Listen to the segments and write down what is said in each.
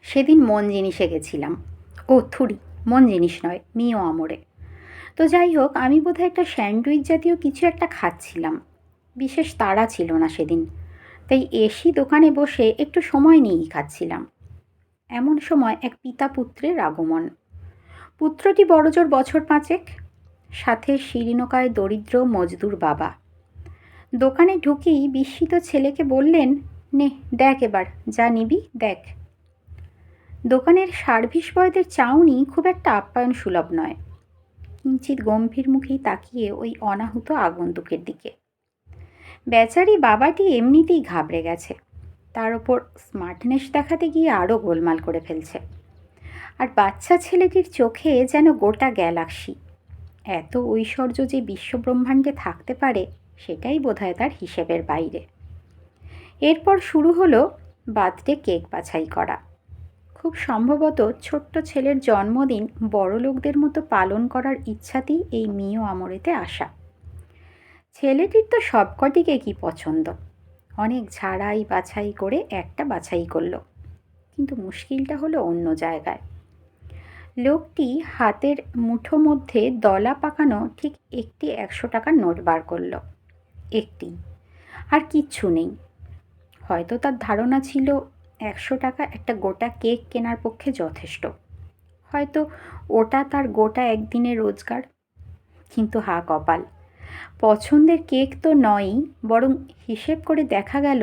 সেদিন মন জিনিসে গেছিলাম। ও থুড়ি, মন জিনিস নয়, মিও আমরে। তো যাই হোক, আমি বোধহয় একটা স্যান্ডউইচ জাতীয় কিছু একটা খাচ্ছিলাম। বিশেষ তাড়া ছিল না সেদিন, তাই এসি দোকানে বসে একটু সময় নিয়েই খাচ্ছিলাম। এমন সময় এক পিতা পুত্রের আগমন। পুত্রটি বড়জোর বছর পাঁচেক, সাথে শীর্ণকায় দরিদ্র মজদুর বাবা। দোকানে ঢুকেই বিস্মিত ছেলেকে বললেন, নে দেখ এবার, যা নিবি দেখ। দোকানের সার্ভিস বয়দের চাউনি খুব একটা আপ্যায়ন সুলভ নয়। কিঞ্চিত গম্ভীর মুখেই তাকিয়ে ওই অনাহুত আগন্তুকের দিকে। বেচারি বাবাটি এমনিতেই ঘাবড়ে গেছে, তার ওপর স্মার্টনেস দেখাতে গিয়ে আরও গোলমাল করে ফেলছে। আর বাচ্চা ছেলেটির চোখে যেন গোটা গ্যালাক্সি। এত ঐশ্বর্য যে বিশ্বব্রহ্মাণ্ডে থাকতে পারে, সেটাই বোধহয় তার হিসেবের বাইরে। এরপর শুরু হলো বার্থডে কেক বাছাই করা। খুব সম্ভবত ছোট্ট ছেলের জন্মদিন বড়লোকদের মতো পালন করার ইচ্ছাতেই এই মিও আমরেতে আসা। ছেলেটির তো সবকটি কেকই পছন্দ। অনেক ঝাড়াই বাছাই করে একটা বাছাই করলো, কিন্তু মুশকিলটা হলো অন্য জায়গায়। লোকটি হাতের মুঠো মধ্যে দলা পাকানো ঠিক একটি 100 টাকার নোট বার করলো। একটি, আর কিচ্ছু নেই। হয়তো তার ধারণা ছিল 100 টাকা একটা গোটা কেক কেনার পক্ষে যথেষ্ট। হয়তো ওটা তার গোটা একদিনের রোজগার। কিন্তু হা কপাল, পছন্দের কেক তো নয়ই, বরং হিসেব করে দেখা গেল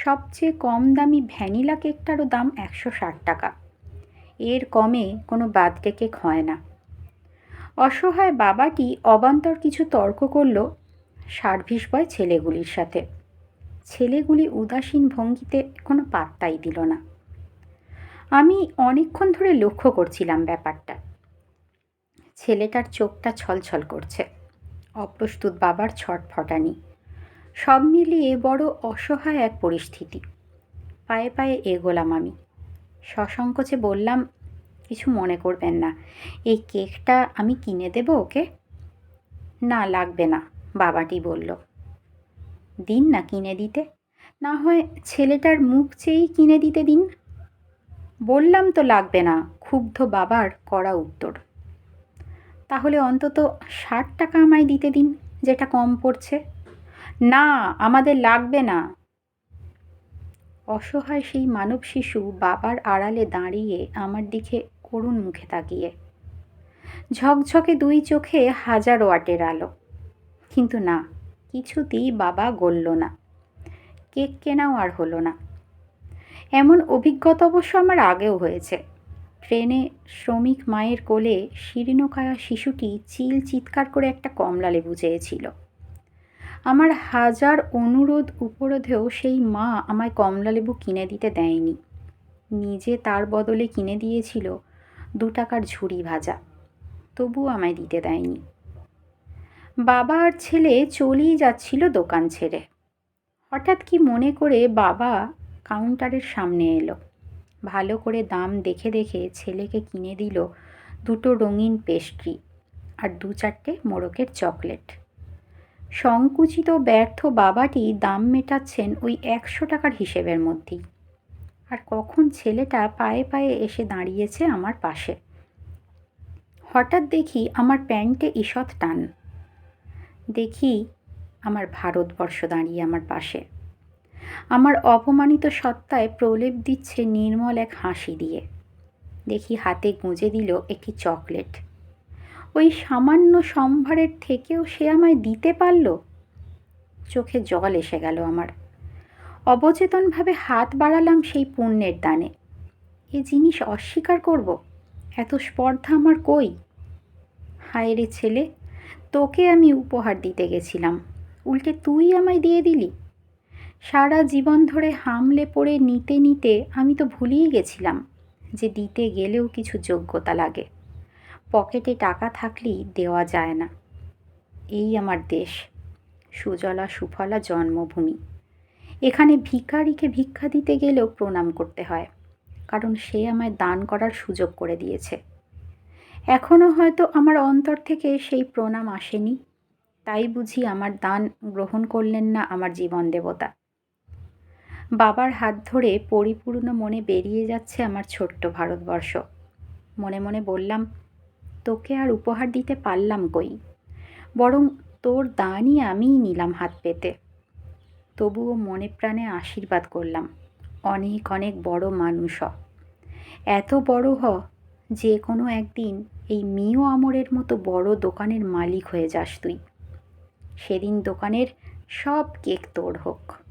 সবচেয়ে কম দামি ভ্যানিলা কেকটারও দাম 160 টাকা। এর কমে কোনো বার্থডে কেক হয় না। অসহায় বাবাটি অবান্তর কিছু তর্ক করল সার্ভিস বয় ছেলেগুলির সাথে। ছেলেগুলি উদাসীন ভঙ্গিতে কোনো পাত্তাই দিল না। আমি অনেকক্ষণ ধরে লক্ষ্য করছিলাম ব্যাপারটা। ছেলেটার চোখটা ছলছল করছে, অপ্রস্তুত বাবার ছটফটানি, সব মিলিয়ে বড় অসহায় এক পরিস্থিতি। পায়ে পায়ে এগোলাম আমি। সসংকোচে বললাম, কিছু মনে করবেন না, এই কেকটা আমি কিনে দেব ওকে? না, লাগবে না, বাবাটি বলল। দিন না কিনে দিতে, না হয় ছেলেটার মুখ চেয়েই কিনে দিতে দিন। বললাম তো লাগবে না, ক্ষুব্ধ বাবার কড়া উত্তর। তাহলে অন্তত 60 টাকা আমায় দিতে দিন, যেটা কম পড়ছে। না, আমাদের লাগবে না। অসহায় সেই মানব শিশু বাবার আড়ালে দাঁড়িয়ে আমার দিকে করুণ মুখে তাকিয়ে। ঝকঝকে দুই চোখে 1000 ওয়াটের আলো। কিন্তু না, কিছুতেই বাবা গলল না। কেক কেনাও আর হলো না। এমন অভিজ্ঞতা অবশ্য আমার আগেও হয়েছে। ট্রেনে শ্রমিক মায়ের কোলে শীর্ণকায়া শিশুটি চিৎকার করে একটা কমলা লেবু চেয়েছিল। আমার 1000 অনুরোধ উপরোধেও সেই মা আমায় কমলালেবু কিনে দিতে দেয়নি। নিজে তার বদলে কিনে দিয়েছিল 2 টাকার ঝুড়ি ভাজা, তবুও আমায় দিতে দেয়নি। বাবা আর ছেলে চলেই যাচ্ছিল দোকান ছেড়ে। হঠাৎ কি মনে করে বাবা কাউন্টারের সামনে এলো। ভালো করে দাম দেখে দেখে ছেলেকে কিনে দিল 2টো রঙিন পেস্ট্রি আর 2-4টে মোড়কের চকলেট। সংকুচিত ব্যর্থ বাবাটি দাম মেটাচ্ছেন ওই 100 টাকার হিসেবের মধ্যেই। আর কখন ছেলেটা পায়ে পায়ে এসে দাঁড়িয়েছে আমার পাশে। হঠাৎ দেখি আমার প্যান্টে ঈষৎ টান। দেখি আমার ভারতবর্ষ দাঁড়িয়ে আমার পাশে। আমার অপমানিত সত্তায় প্রলেপ দিচ্ছে নির্মল এক হাসি দিয়ে। দেখি হাতে গুঁজে দিল একটি চকলেট। ওই সামান্য সম্ভারের থেকেও সে আমায় দিতে পারল। চোখে জল এসে গেল আমার। অবচেতনভাবে হাত বাড়ালাম সেই পুণ্যের দানে। এ জিনিস অস্বীকার করব? এত স্পর্ধা আমার কই? হায় রে ছেলে, তোকে আমি উপহার দিতে গেছিলাম, উল্টে তুই আমায় দিয়ে দিলি। সারা জীবন ধরে হামলে পড়ে নিতে নিতে আমি তো ভুলিয়ে গেছিলাম যে দিতে গেলেও কিছু যোগ্যতা লাগে। পকেটে টাকা থাকলেই দেওয়া যায় না। এই আমার দেশ, সুজলা সুফলা জন্মভূমি। এখানে ভিখারিকে ভিক্ষা দিতে গেলেও প্রণাম করতে হয়, কারণ সে আমায় দান করার সুযোগ করে দিয়েছে। এখনও হয়তো আমার অন্তর থেকে সেই প্রণাম আসেনি, তাই বুঝি আমার দান গ্রহণ করলেন না আমার জীবন দেবতা। বাবার হাত ধরে পরিপূর্ণ মনে বেরিয়ে যাচ্ছে আমার ছোট্ট ভারতবর্ষ। মনে মনে বললাম, তোকে আর উপহার দিতে পারলাম কই, বরং তোর দানই আমিই নিলাম হাত পেতে। তবুও মনে প্রাণে আশীর্বাদ করলাম, অনেক অনেক বড় মানুষ হ, এত বড় হ যে কোনো একদিন এই মিও আমরের মতো বড় দোকানের মালিক হয়ে যাস তুই। সেদিন দোকানের সব কেক তোর হোক।